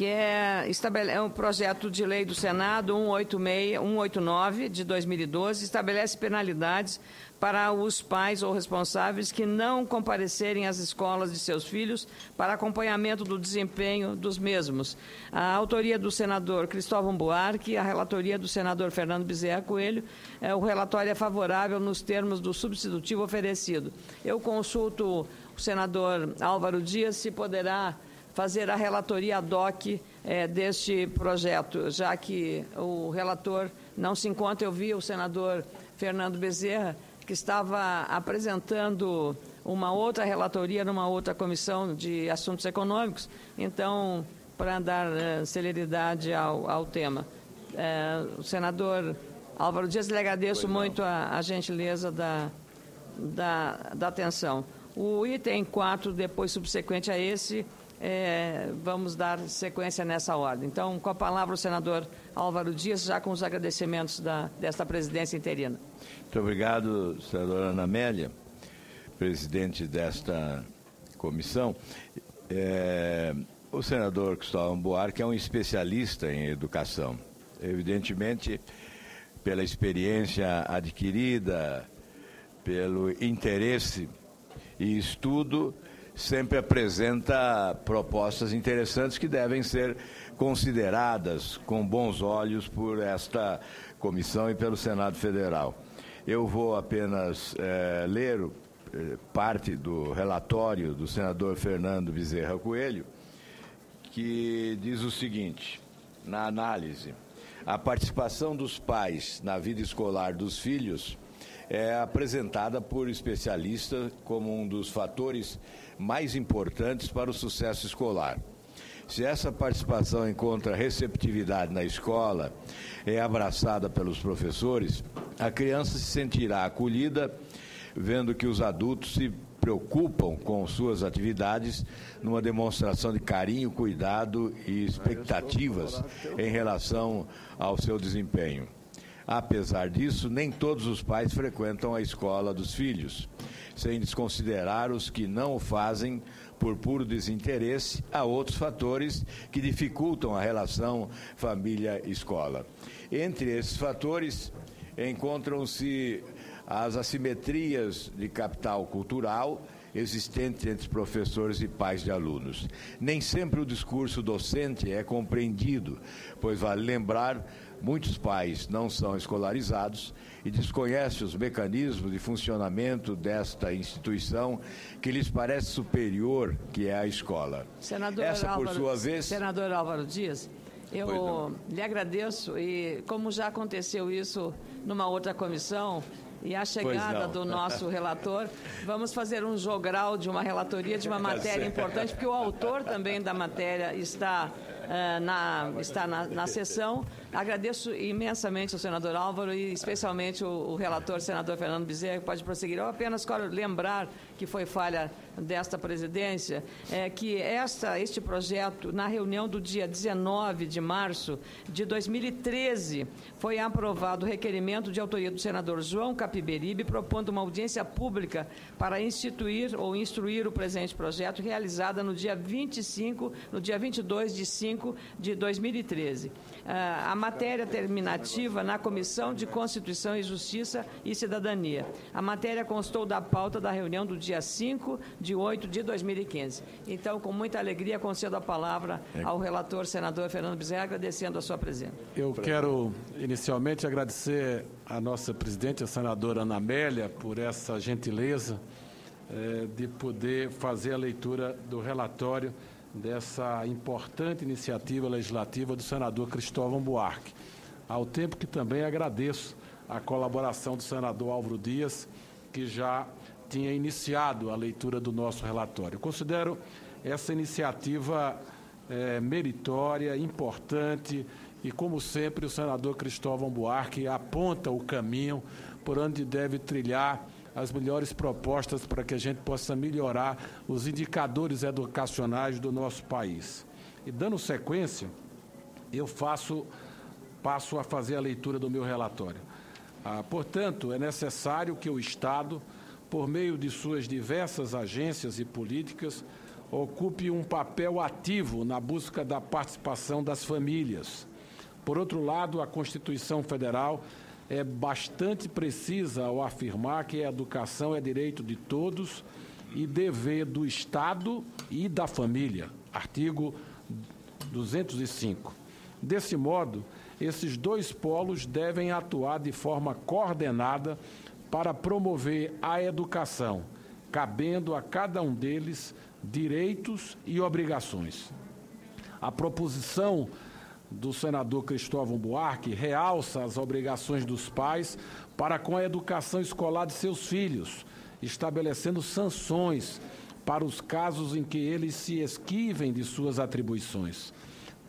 que é um projeto de lei do Senado 189, de 2012, estabelece penalidades para os pais ou responsáveis que não comparecerem às escolas de seus filhos para acompanhamento do desempenho dos mesmos. A autoria do senador Cristóvão Buarque, a relatoria do senador Fernando Bezerra Coelho, o relatório é favorável nos termos do substitutivo oferecido. Eu consulto o senador Álvaro Dias se poderá fazer a relatoria ad hoc deste projeto, já que o relator não se encontra. Eu vi o senador Fernando Bezerra, que estava apresentando uma outra relatoria numa outra comissão de assuntos econômicos, então, para dar celeridade ao tema. O senador Álvaro Dias, lhe agradeço muito a gentileza da atenção. O item 4, depois subsequente a esse, vamos dar sequência nessa ordem. Então, com a palavra o senador Álvaro Dias, já com os agradecimentos desta presidência interina. Muito obrigado, senadora Ana Amélia, presidente desta comissão. O senador Cristóvão Buarque é um especialista em educação. Evidentemente, pela experiência adquirida, pelo interesse e estudo, sempre apresenta propostas interessantes que devem ser consideradas com bons olhos por esta comissão e pelo Senado Federal. Eu vou apenas ler parte do relatório do senador Fernando Bezerra Coelho, que diz o seguinte: na análise, a participação dos pais na vida escolar dos filhos é apresentada por especialistas como um dos fatores mais importantes para o sucesso escolar. Se essa participação encontra receptividade na escola, é abraçada pelos professores, a criança se sentirá acolhida, vendo que os adultos se preocupam com suas atividades numa demonstração de carinho, cuidado e expectativas em relação ao seu desempenho. Apesar disso, nem todos os pais frequentam a escola dos filhos, sem desconsiderar os que não o fazem por puro desinteresse. Há outros fatores que dificultam a relação família-escola. Entre esses fatores, encontram-se as assimetrias de capital cultural existentes entre professores e pais de alunos. Nem sempre o discurso docente é compreendido, pois vale lembrar, muitos pais não são escolarizados e desconhecem os mecanismos de funcionamento desta instituição que lhes parece superior, que é a escola. Senador Álvaro Dias, eu lhe agradeço, e como já aconteceu isso numa outra comissão, e a chegada do nosso relator, vamos fazer um jogral de uma relatoria de uma matéria importante, porque o autor também da matéria está na sessão. Agradeço imensamente ao senador Álvaro e especialmente o relator, senador Fernando Bezerra, que pode prosseguir. Eu apenas quero lembrar que foi falha desta presidência, que este projeto, na reunião do dia 19 de março de 2013, foi aprovado o requerimento de autoria do senador João Capiberibe, propondo uma audiência pública para instituir ou instruir o presente projeto, realizada no dia 22 de 5 de 2013. A matéria terminativa na Comissão de Constituição e Justiça e Cidadania. A matéria constou da pauta da reunião do dia 5 de 8 de 2015. Então, com muita alegria, concedo a palavra ao relator, senador Fernando Bezerra, agradecendo a sua presença. Eu quero, inicialmente, agradecer à nossa presidente, a senadora Ana Amélia, por essa gentileza de poder fazer a leitura do relatório dessa importante iniciativa legislativa do senador Cristóvão Buarque. Ao tempo que também agradeço a colaboração do senador Álvaro Dias, que já tinha iniciado a leitura do nosso relatório. Eu considero essa iniciativa meritória, importante, e, como sempre, o senador Cristóvão Buarque aponta o caminho por onde deve trilhar as melhores propostas para que a gente possa melhorar os indicadores educacionais do nosso país. E, dando sequência, eu passo a fazer a leitura do meu relatório. Portanto, é necessário que o Estado, por meio de suas diversas agências e políticas, ocupe um papel ativo na busca da participação das famílias. Por outro lado, a Constituição Federal é bastante precisa ao afirmar que a educação é direito de todos e dever do Estado e da família. Artigo 205. Desse modo, esses dois polos devem atuar de forma coordenada para promover a educação, cabendo a cada um deles direitos e obrigações. A proposição do senador Cristóvão Buarque realça as obrigações dos pais para com a educação escolar de seus filhos, estabelecendo sanções para os casos em que eles se esquivem de suas atribuições.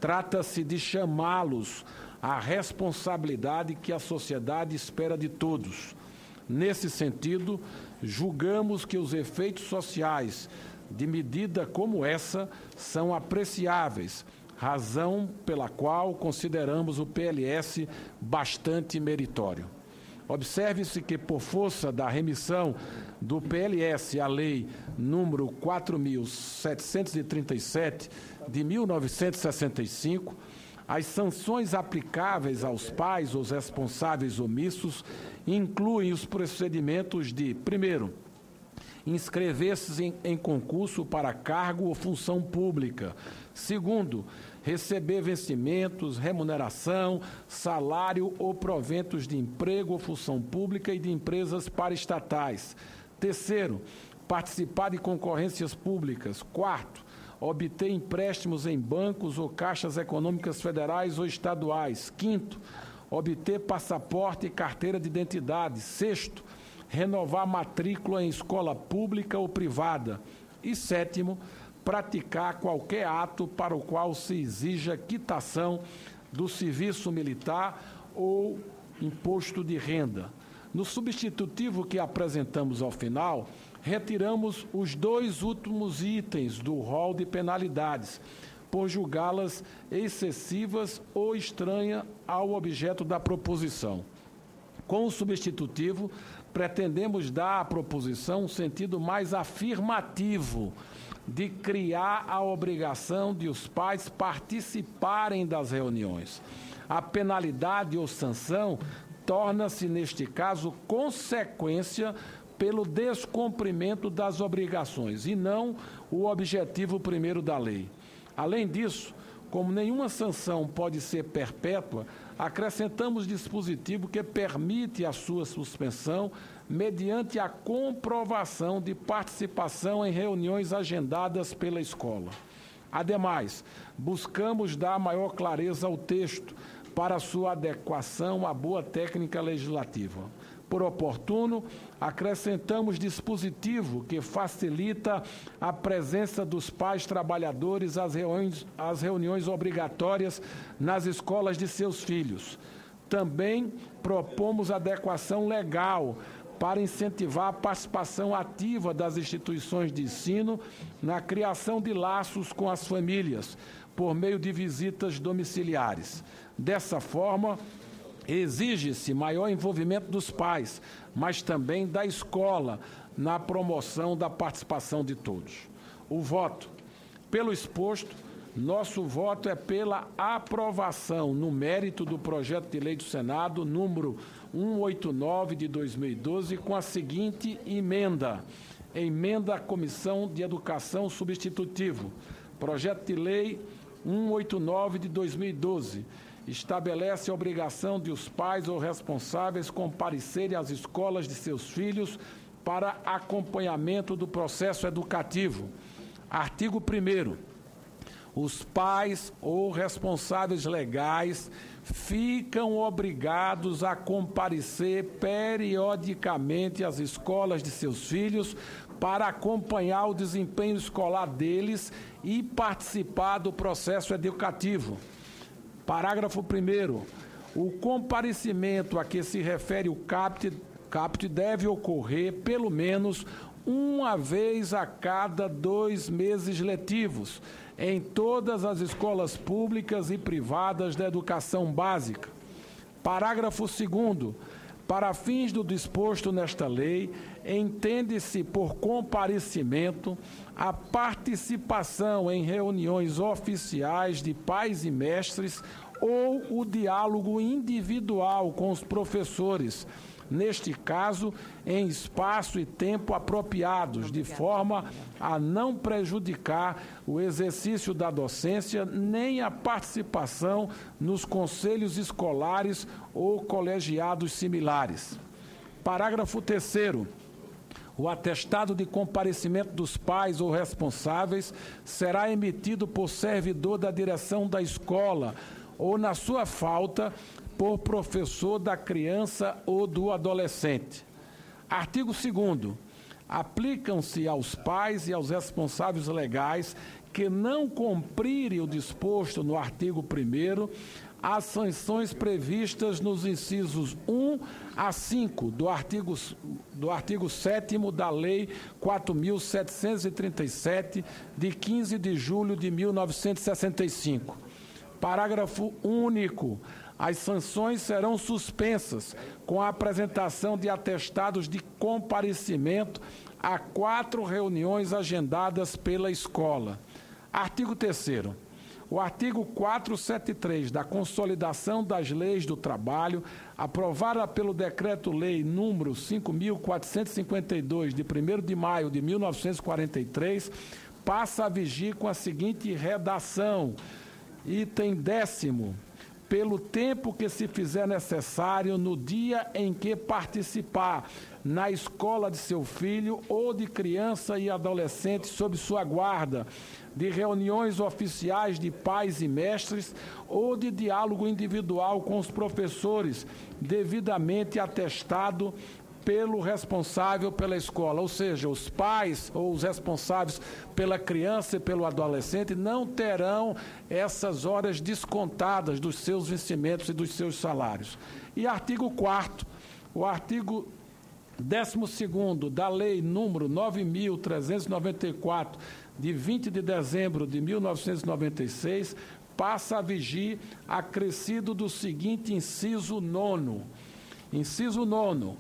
Trata-se de chamá-los à responsabilidade que a sociedade espera de todos. Nesse sentido, julgamos que os efeitos sociais de medida como essa são apreciáveis, razão pela qual consideramos o PLS bastante meritório. Observe-se que, por força da remissão do PLS à Lei número 4.737, de 1965, as sanções aplicáveis aos pais ou responsáveis omissos incluem os procedimentos de, primeiro, inscrever-se em concurso para cargo ou função pública. Segundo, receber vencimentos, remuneração, salário ou proventos de emprego ou função pública e de empresas paraestatais. Terceiro, participar de concorrências públicas. Quarto, obter empréstimos em bancos ou caixas econômicas federais ou estaduais. Quinto, obter passaporte e carteira de identidade. Sexto, renovar matrícula em escola pública ou privada. E sétimo, praticar qualquer ato para o qual se exija quitação do serviço militar ou imposto de renda. No substitutivo que apresentamos ao final, retiramos os dois últimos itens do rol de penalidades, por julgá-las excessivas ou estranhas ao objeto da proposição. Com o substitutivo, pretendemos dar à proposição um sentido mais afirmativo de criar a obrigação de os pais participarem das reuniões. A penalidade ou sanção torna-se, neste caso, consequência pelo descumprimento das obrigações e não o objetivo primeiro da lei. Além disso, como nenhuma sanção pode ser perpétua, acrescentamos dispositivo que permite a sua suspensão mediante a comprovação de participação em reuniões agendadas pela escola. Ademais, buscamos dar maior clareza ao texto para sua adequação à boa técnica legislativa. Por oportuno, acrescentamos dispositivo que facilita a presença dos pais trabalhadores às reuniões obrigatórias nas escolas de seus filhos. Também propomos adequação legal para incentivar a participação ativa das instituições de ensino na criação de laços com as famílias, por meio de visitas domiciliares. Dessa forma, exige-se maior envolvimento dos pais, mas também da escola na promoção da participação de todos. O voto. Pelo exposto, nosso voto é pela aprovação no mérito do projeto de lei do Senado, número 189 de 2012, com a seguinte emenda. Emenda à Comissão de Educação Substitutivo. Projeto de lei 189 de 2012. Estabelece a obrigação de os pais ou responsáveis comparecerem às escolas de seus filhos para acompanhamento do processo educativo. Artigo 1º. Os pais ou responsáveis legais ficam obrigados a comparecer periodicamente às escolas de seus filhos para acompanhar o desempenho escolar deles e participar do processo educativo. Parágrafo 1º. O comparecimento a que se refere o caput deve ocorrer pelo menos uma vez a cada 2 meses letivos, em todas as escolas públicas e privadas da educação básica. Parágrafo 2º. Para fins do disposto nesta lei, entende-se por comparecimento a participação em reuniões oficiais de pais e mestres ou o diálogo individual com os professores, neste caso, em espaço e tempo apropriados, de forma a não prejudicar o exercício da docência nem a participação nos conselhos escolares ou colegiados similares. Parágrafo 3º. O atestado de comparecimento dos pais ou responsáveis será emitido por servidor da direção da escola ou, na sua falta, por professor da criança ou do adolescente. Artigo 2º. Aplicam-se aos pais e aos responsáveis legais que não cumprirem o disposto no artigo 1º as sanções previstas nos incisos 1 a 5 do artigo 7º da Lei 4.737, de 15 de julho de 1965. Parágrafo único. As sanções serão suspensas com a apresentação de atestados de comparecimento a 4 reuniões agendadas pela escola. Artigo 3º. O artigo 473 da Consolidação das Leis do Trabalho, aprovada pelo Decreto-Lei número 5.452, de 1º de maio de 1943, passa a vigir com a seguinte redação. Item 10º. Pelo tempo que se fizer necessário no dia em que participar na escola de seu filho ou de criança e adolescente sob sua guarda, de reuniões oficiais de pais e mestres ou de diálogo individual com os professores, devidamente atestado pelo responsável pela escola, ou seja, os pais ou os responsáveis pela criança e pelo adolescente não terão essas horas descontadas dos seus vencimentos e dos seus salários. E artigo 4º, o artigo 12º da Lei número 9.394, de 20 de dezembro de 1996, passa a vigir acrescido do seguinte inciso 9º. Inciso 9º.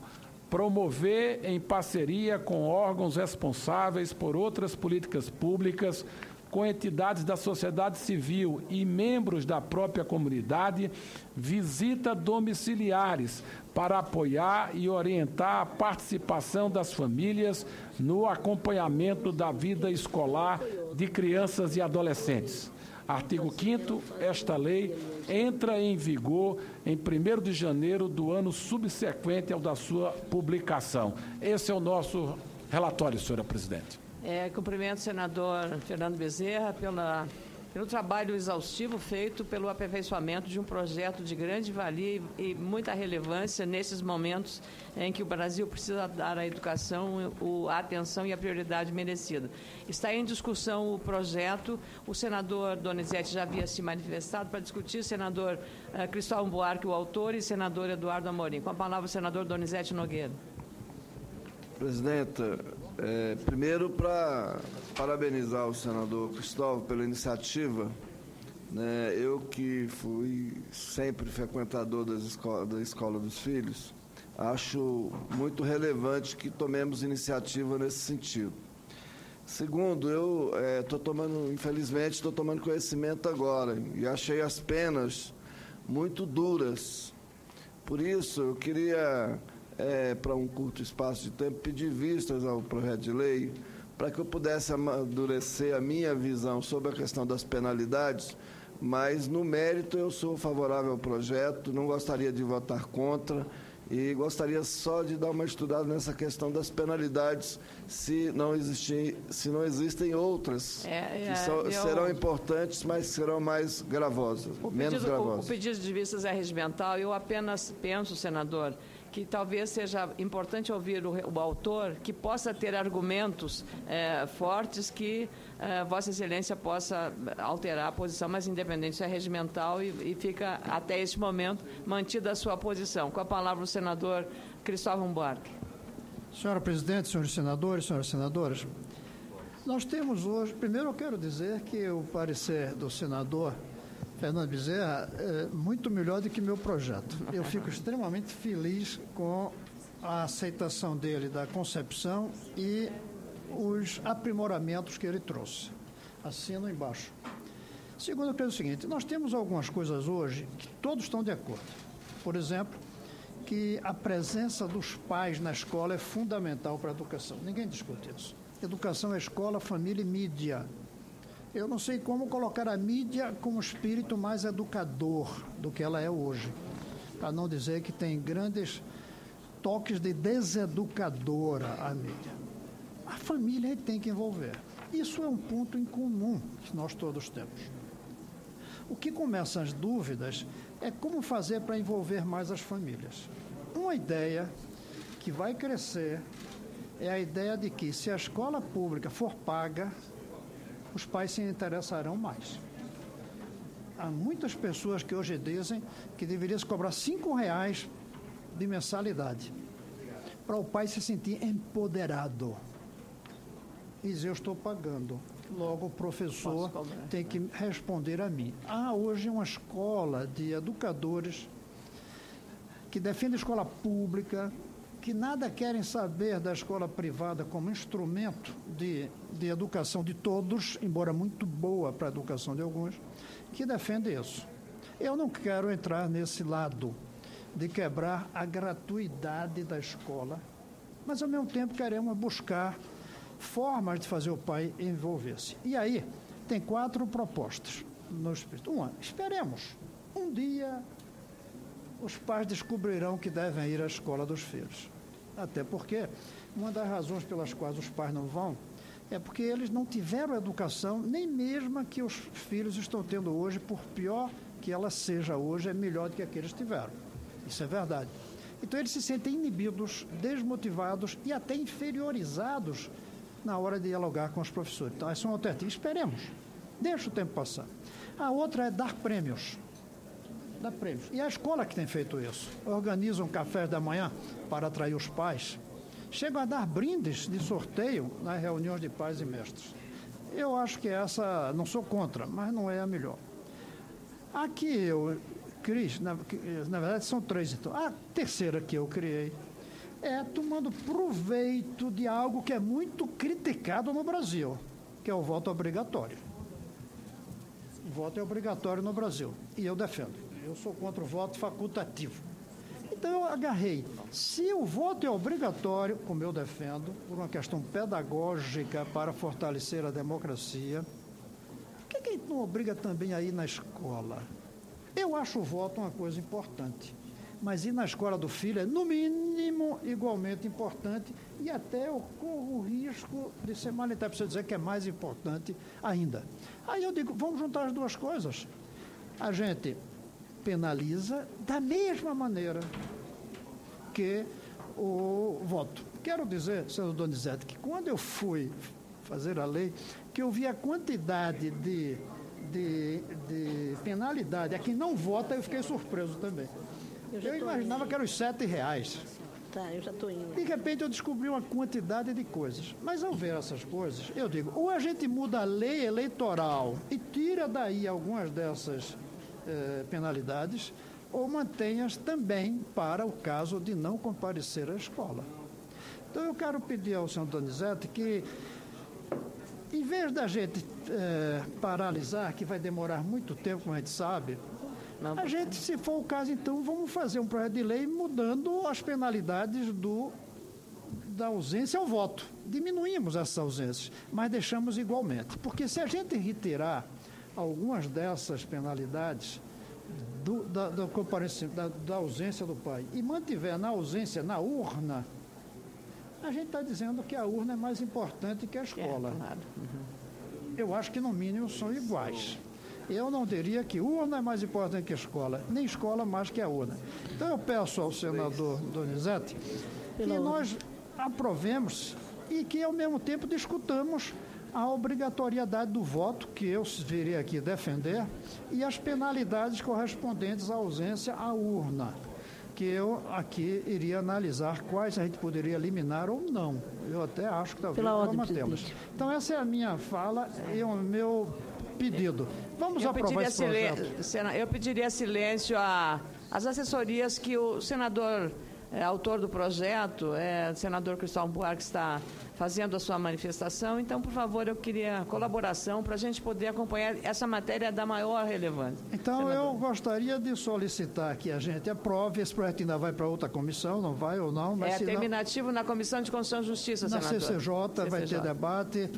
Promover, em parceria com órgãos responsáveis por outras políticas públicas, com entidades da sociedade civil e membros da própria comunidade, visita domiciliares para apoiar e orientar a participação das famílias no acompanhamento da vida escolar de crianças e adolescentes. Artigo 5º, esta lei entra em vigor em 1º de janeiro do ano subsequente ao da sua publicação. Esse é o nosso relatório, senhora presidente. Cumprimento o senador Fernando Bezerra pelo trabalho exaustivo feito pelo aperfeiçoamento de um projeto de grande valia e muita relevância nesses momentos em que o Brasil precisa dar à educação a atenção e a prioridade merecida. Está em discussão o projeto, o senador Donizete já havia se manifestado para discutir, senador Cristóvão Buarque, o autor, e senador Eduardo Amorim. Com a palavra o senador Donizete Nogueira. Presidenta, primeiro para parabenizar o senador Cristóvão pela iniciativa, né? Eu que fui sempre frequentador da escola dos filhos, acho muito relevante que tomemos iniciativa nesse sentido. Segundo, eu infelizmente estou tomando conhecimento agora e achei as penas muito duras. Por isso, eu queria, para um curto espaço de tempo, pedir vistas ao projeto de lei para que eu pudesse amadurecer a minha visão sobre a questão das penalidades, mas, no mérito, eu sou favorável ao projeto, não gostaria de votar contra e gostaria só de dar uma estudada nessa questão das penalidades, se não existem outras que serão importantes, mas serão mais gravosas, menos gravosas. O pedido de vistas é regimental. Eu apenas penso, senador, que talvez seja importante ouvir o autor, que possa ter argumentos fortes que Vossa Excelência possa alterar a posição, mas independente, isso é regimental e fica, até este momento, mantida a sua posição. Com a palavra o senador Cristóvão Buarque. Senhora presidente, senhores senadores, senhoras senadoras, nós temos hoje... Primeiro eu quero dizer que o parecer do senador Fernando Bezerra, muito melhor do que meu projeto. Eu fico extremamente feliz com a aceitação dele da concepção e os aprimoramentos que ele trouxe. Assino embaixo. Segundo, eu penso o seguinte, nós temos algumas coisas hoje que todos estão de acordo. Por exemplo, que a presença dos pais na escola é fundamental para a educação. Ninguém discute isso. Educação é escola, família e mídia. Eu não sei como colocar a mídia como espírito mais educador do que ela é hoje. Para não dizer que tem grandes toques de deseducadora a mídia. A família tem que envolver. Isso é um ponto em comum que nós todos temos. O que começa as dúvidas é como fazer para envolver mais as famílias. Uma ideia que vai crescer é a ideia de que, se a escola pública for paga, os pais se interessarão mais. Há muitas pessoas que hoje dizem que deveria se cobrar R$5 de mensalidade para o pai se sentir empoderado. E dizer, eu estou pagando. Logo, o professor tem que responder a mim. Há hoje uma escola de educadores que defende a escola pública, que nada querem saber da escola privada como instrumento de educação de todos, embora muito boa para a educação de alguns, que defende isso. Eu não quero entrar nesse lado de quebrar a gratuidade da escola, mas ao mesmo tempo queremos buscar formas de fazer o pai envolver-se. E aí, tem 4 propostas no espírito. Uma, esperemos. Um dia, os pais descobrirão que devem ir à escola dos filhos. Até porque, uma das razões pelas quais os pais não vão é porque eles não tiveram educação, nem mesmo a que os filhos estão tendo hoje, por pior que ela seja hoje, é melhor do que a que eles tiveram. Isso é verdade. Então, eles se sentem inibidos, desmotivados e até inferiorizados na hora de dialogar com os professores. Então, essa é uma alternativa. Esperemos. Deixa o tempo passar. A outra é dar prêmios. Dar prêmios. E a escola que tem feito isso. Organizam cafés da manhã para atrair os pais. Chegam a dar brindes de sorteio nas reuniões de pais e mestres. Eu acho que essa, não sou contra, mas não é a melhor. A que eu criei, na verdade são 3, então. A terceira que eu criei é tomando proveito de algo que é muito criticado no Brasil, que é o voto obrigatório. O voto é obrigatório no Brasil, e eu defendo. Eu sou contra o voto facultativo. Então eu agarrei. Se o voto é obrigatório, como eu defendo, por uma questão pedagógica para fortalecer a democracia, por que a gente não obriga também a ir na escola? Eu acho o voto uma coisa importante. Mas ir na escola do filho é, no mínimo, igualmente importante, e até eu corro o risco de ser mal interpretado, dizer que é mais importante ainda. Aí eu digo, vamos juntar as duas coisas. A gente penaliza da mesma maneira que o voto. Quero dizer, senador Donizete, que quando eu fui fazer a lei, que eu vi a quantidade de penalidade a quem não vota, eu fiquei surpreso também. Eu imaginava que eram os R$7. Tá, eu já estou indo. De repente eu descobri uma quantidade de coisas. Mas ao ver essas coisas, eu digo, ou a gente muda a lei eleitoral e tira daí algumas dessas penalidades, ou mantém-as também para o caso de não comparecer à escola. Então eu quero pedir ao senhor Donizete que, em vez da gente paralisar, que vai demorar muito tempo, como a gente sabe, a gente, se for o caso, então, vamos fazer um projeto de lei mudando as penalidades da ausência ao voto. Diminuímos essas ausências, mas deixamos igualmente. Porque se a gente retirar algumas dessas penalidades da ausência do pai e mantiver na ausência, na urna, a gente está dizendo que a urna é mais importante que a escola. Claro. Eu acho que, no mínimo, são iguais. Eu não diria que urna é mais importante que a escola, nem escola mais que a urna. Então, eu peço ao senador Donizete que nós aprovemos e que, ao mesmo tempo, discutamos a obrigatoriedade do voto, que eu virei aqui defender, e as penalidades correspondentes à ausência à urna, que eu aqui iria analisar quais a gente poderia eliminar ou não. Eu até acho que talvez não mantemos. Então, essa é a minha fala e o meu pedido. Vamos aprovar esse projeto. Eu pediria silêncio às assessorias que o senador autor do projeto, o senador Cristóvão Buarque, está fazendo a sua manifestação. Então, por favor, eu queria colaboração para a gente poder acompanhar essa matéria da maior relevância. Então, senador, eu gostaria de solicitar que a gente aprove. Esse projeto ainda vai para outra comissão, não vai ou não? Mas terminativo na Comissão de Constituição e Justiça, senador. Na CCJ vai ter debate,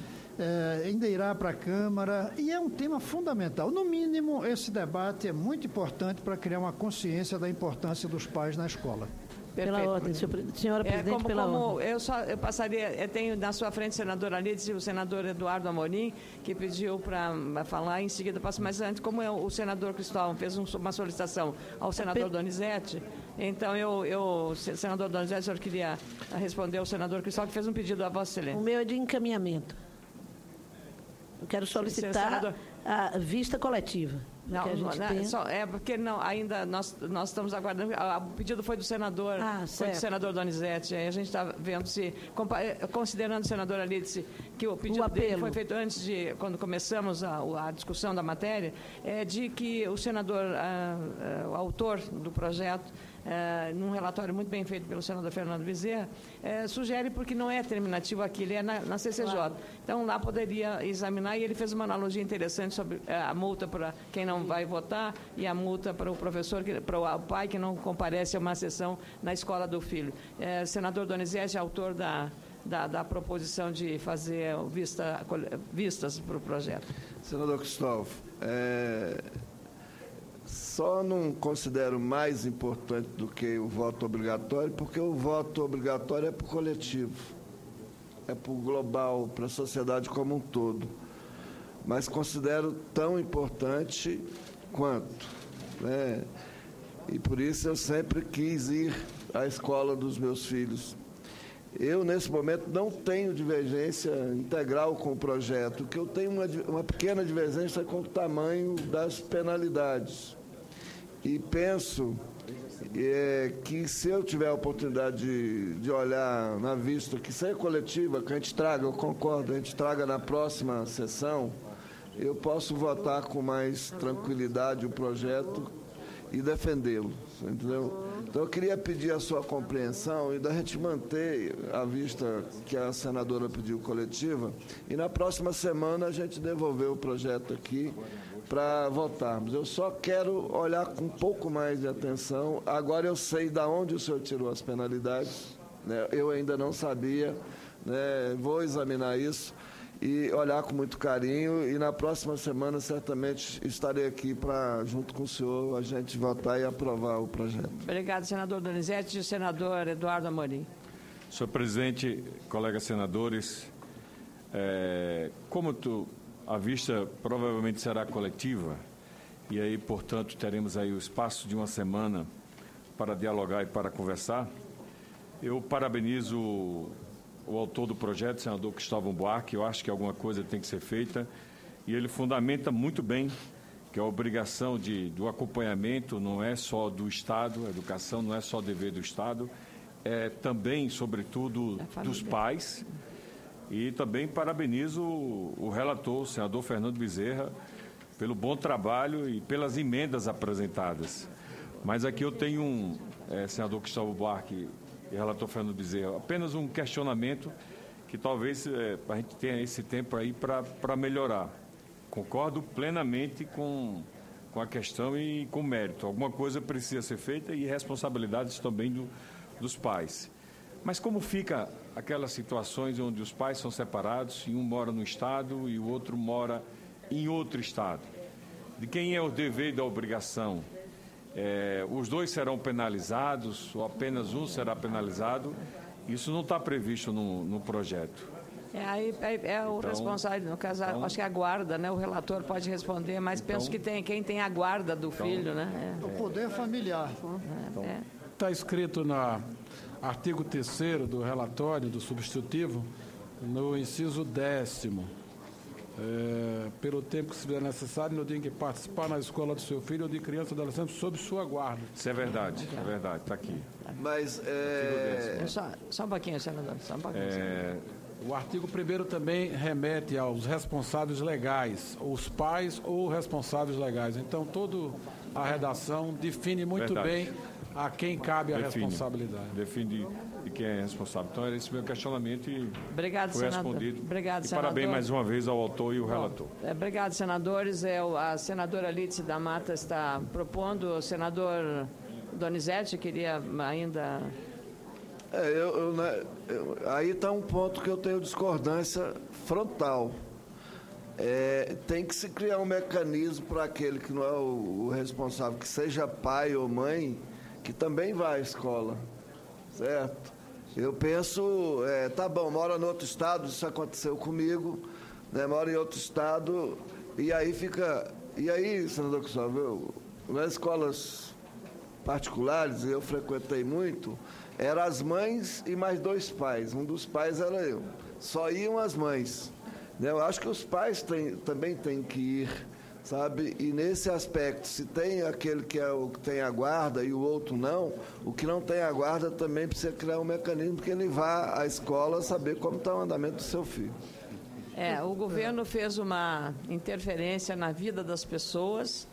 ainda irá para a Câmara, e é um tema fundamental. No mínimo, esse debate é muito importante para criar uma consciência da importância dos pais na escola. Perfeito. Pela ordem, senhora presidente, pela ordem. Eu passaria, tenho na sua frente o senador Alides e o senador Eduardo Amorim, que pediu para falar, em seguida passo, mas antes, como o senador Cristóvão fez uma solicitação ao senador Donizete, então senador Donizete, o senhor queria responder ao senador Cristóvão, que fez um pedido a Vossa Excelência. O meu é de encaminhamento. Eu quero solicitar a vista coletiva. Não, porque não, ainda nós estamos aguardando. O pedido foi do senador, Donizete. Aí a gente está vendo se, considerando o senador Alides, que o pedido dele foi feito antes de, quando começamos a discussão da matéria, de que o senador, o autor do projeto, num relatório muito bem feito pelo senador Fernando Bezerra, sugere, porque não é terminativo aqui, ele é na CCJ. Claro. Então, lá poderia examinar, e ele fez uma analogia interessante sobre a multa para quem não vai votar e a multa para o professor, para o pai que não comparece a uma sessão na escola do filho. Senador Donizete é autor da proposição de fazer vistas para o projeto. Senador Cristóvão, só não considero mais importante do que o voto obrigatório, porque o voto obrigatório é para o coletivo, é para o global, para a sociedade como um todo. Mas considero tão importante quanto, né? E por isso eu sempre quis ir à escola dos meus filhos. Eu, nesse momento, não tenho divergência integral com o projeto. O que eu tenho uma pequena divergência com o tamanho das penalidades. E penso que, se eu tiver a oportunidade de olhar na vista, que seja coletiva, que a gente traga, eu concordo, a gente traga na próxima sessão, eu posso votar com mais tranquilidade o projeto e defendê-lo, entendeu? Então, eu queria pedir a sua compreensão e da gente manter a vista que a senadora pediu coletiva, e na próxima semana a gente devolver o projeto aqui para votarmos. Eu só quero olhar com um pouco mais de atenção. Agora eu sei de onde o senhor tirou as penalidades, né? Eu ainda não sabia, né? Vou examinar isso e olhar com muito carinho, e na próxima semana certamente estarei aqui para, junto com o senhor, a gente votar e aprovar o projeto. Obrigado, senador Donizete. E o senador Eduardo Amorim. Senhor presidente, colegas senadores, a vista provavelmente será coletiva, e aí, portanto, teremos aí o espaço de uma semana para dialogar e para conversar. Eu parabenizo o autor do projeto, senador Cristóvão Buarque. Eu acho que alguma coisa tem que ser feita, e ele fundamenta muito bem que a obrigação do acompanhamento não é só do Estado, a educação não é só dever do Estado, é também, sobretudo, dos pais. E também parabenizo o relator, o senador Fernando Bezerra, pelo bom trabalho e pelas emendas apresentadas. Mas aqui eu tenho senador Cristóvão Buarque e relator Fernando Bezerra, apenas um questionamento que talvez a gente tenha esse tempo aí para melhorar. Concordo plenamente com a questão e com o mérito. Alguma coisa precisa ser feita, e responsabilidades também dos pais. Mas como fica aquelas situações onde os pais são separados e um mora no estado e o outro mora em outro estado? De quem é o dever e da obrigação? Os dois serão penalizados ou apenas um será penalizado? Isso não está previsto no projeto. O responsável, no caso, acho que é a guarda, né? O relator pode responder, mas penso que quem tem a guarda do filho, né? O poder familiar. Está escrito no artigo 3º do relatório do substitutivo, no inciso 10º, pelo tempo que se fizer necessário, no dia em que participar na escola do seu filho ou de criança ou adolescente sob sua guarda. Isso é verdade, está aqui. Mas só um pouquinho, senador, só um pouquinho. O artigo 1º também remete aos responsáveis legais, os pais ou responsáveis legais. Então, toda a redação define muito bem a quem cabe a responsabilidade. Define de quem é responsável. Então, era esse meu questionamento e obrigado, foi senador. respondido. Obrigado, e senador. parabéns mais uma vez ao autor e ao relator. Obrigado, senadores. A senadora Lídice da Mata está propondo. O senador Donizete queria ainda... aí está um ponto que eu tenho discordância frontal. Tem que se criar um mecanismo para aquele que não é o responsável, que seja pai ou mãe, que também vá à escola, certo? Eu penso, tá bom, mora no outro estado, isso aconteceu comigo, né, mora em outro estado, e aí fica... E aí, senador Cristóvão, nas escolas particulares, eu frequentei muito... Eram as mães e mais 2 pais. Um dos pais era eu. Só iam as mães. Eu acho que os pais também têm que ir, sabe? E nesse aspecto, se tem aquele que é o que tem a guarda e o outro não, o que não tem a guarda também precisa criar um mecanismo que ele vá à escola saber como está o andamento do seu filho. O governo fez uma interferência na vida das pessoas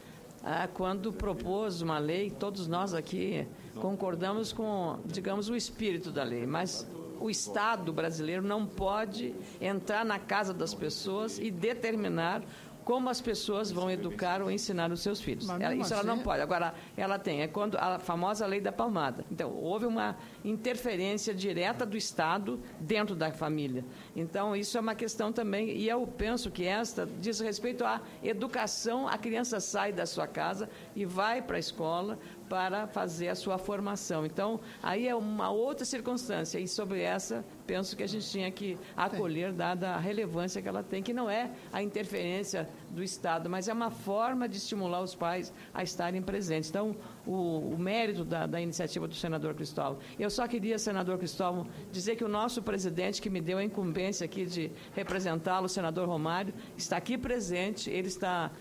quando propôs uma lei. Todos nós aqui concordamos com, digamos, o espírito da lei, mas o Estado brasileiro não pode entrar na casa das pessoas e determinar como as pessoas vão educar ou ensinar os seus filhos. Isso ela não pode. Agora, ela tem, quando a famosa lei da palmada. Então, houve uma interferência direta do Estado dentro da família. Então, isso é uma questão também, e eu penso que esta diz respeito à educação. A criança sai da sua casa e vai para a escola para fazer a sua formação. Então, aí é uma outra circunstância, e sobre essa, penso que a gente tinha que acolher, dada a relevância que ela tem, que não é a interferência do Estado, mas é uma forma de estimular os pais a estarem presentes. Então, o mérito da iniciativa do senador Cristóvão. Eu só queria, senador Cristóvão, dizer que o nosso presidente, que me deu a incumbência aqui de representá-lo, o senador Romário, está aqui presente. Ele está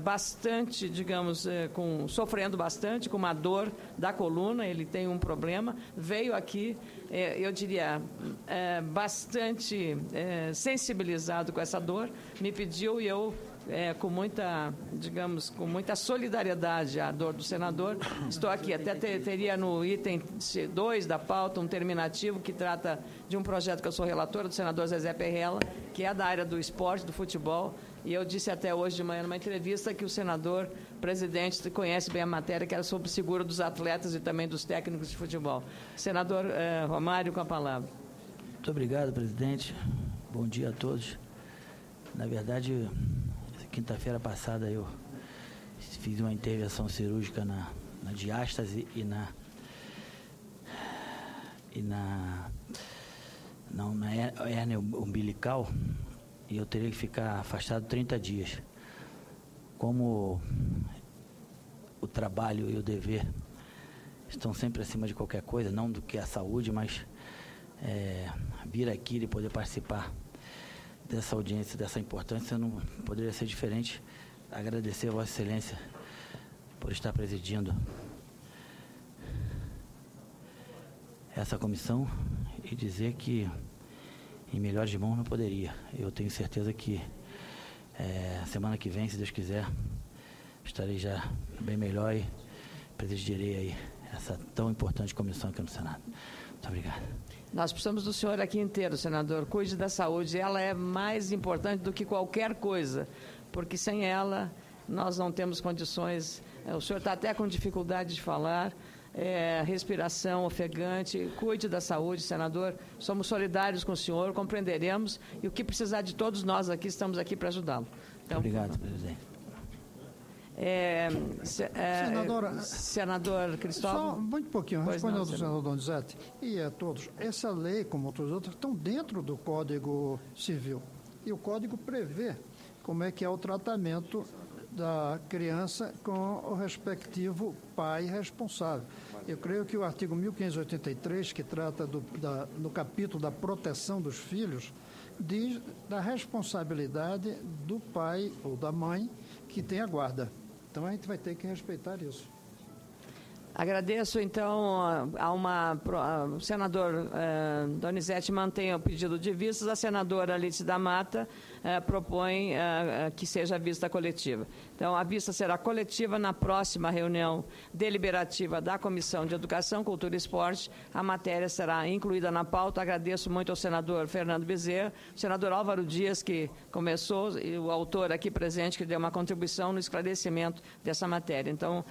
bastante, digamos, sofrendo bastante com uma dor da coluna. Ele tem um problema, veio aqui, eu diria, bastante sensibilizado com essa dor, me pediu, e eu, com muita, digamos, com muita solidariedade à dor do senador, estou aqui. Até teria no item 2 da pauta um terminativo que trata de um projeto que eu sou relatora, do senador Zezé Perrella, que é da área do esporte, do futebol. E eu disse até hoje de manhã numa entrevista que o senador presidente conhece bem a matéria, que era sobre o seguro dos atletas e também dos técnicos de futebol. Senador Romário, com a palavra. Muito obrigado, presidente. Bom dia a todos. Na verdade, quinta-feira passada eu fiz uma intervenção cirúrgica na diástase e na hérnia umbilical, e eu teria que ficar afastado 30 dias. Como o trabalho e o dever estão sempre acima de qualquer coisa, não do que a saúde, mas vir aqui e poder participar dessa audiência, dessa importância, não poderia ser diferente. Agradecer a Vossa Excelência por estar presidindo essa comissão e dizer que em melhores mãos não poderia. Eu tenho certeza que semana que vem, se Deus quiser, estarei já bem melhor e presidirei aí essa tão importante comissão aqui no Senado. Muito obrigado. Nós precisamos do senhor aqui inteiro, senador. Cuide da saúde. Ela é mais importante do que qualquer coisa, porque sem ela nós não temos condições. O senhor está até com dificuldade de falar. Respiração ofegante. Cuide da saúde, senador. Somos solidários com o senhor, compreenderemos, e o que precisar de todos nós aqui, estamos aqui para ajudá-lo. Então, obrigado, presidente. Senador Cristóvão. Só muito pouquinho, respondendo ao senador Donizete e a todos. Essa lei, como outras outras, estão dentro do Código Civil. E o Código prevê como é que é o tratamento da criança com o respectivo pai responsável. Eu creio que o artigo 1583, que trata no capítulo da proteção dos filhos, diz da responsabilidade do pai ou da mãe que tem a guarda. Então a gente vai ter que respeitar isso. Agradeço, então, o senador Donizete mantém o pedido de vistas, a senadora Alice da Mata propõe que seja vista coletiva. Então, a vista será coletiva na próxima reunião deliberativa da Comissão de Educação, Cultura e Esporte. A matéria será incluída na pauta. Agradeço muito ao senador Fernando Bezerra, ao senador Álvaro Dias, que começou, e o autor aqui presente, que deu uma contribuição no esclarecimento dessa matéria. Então,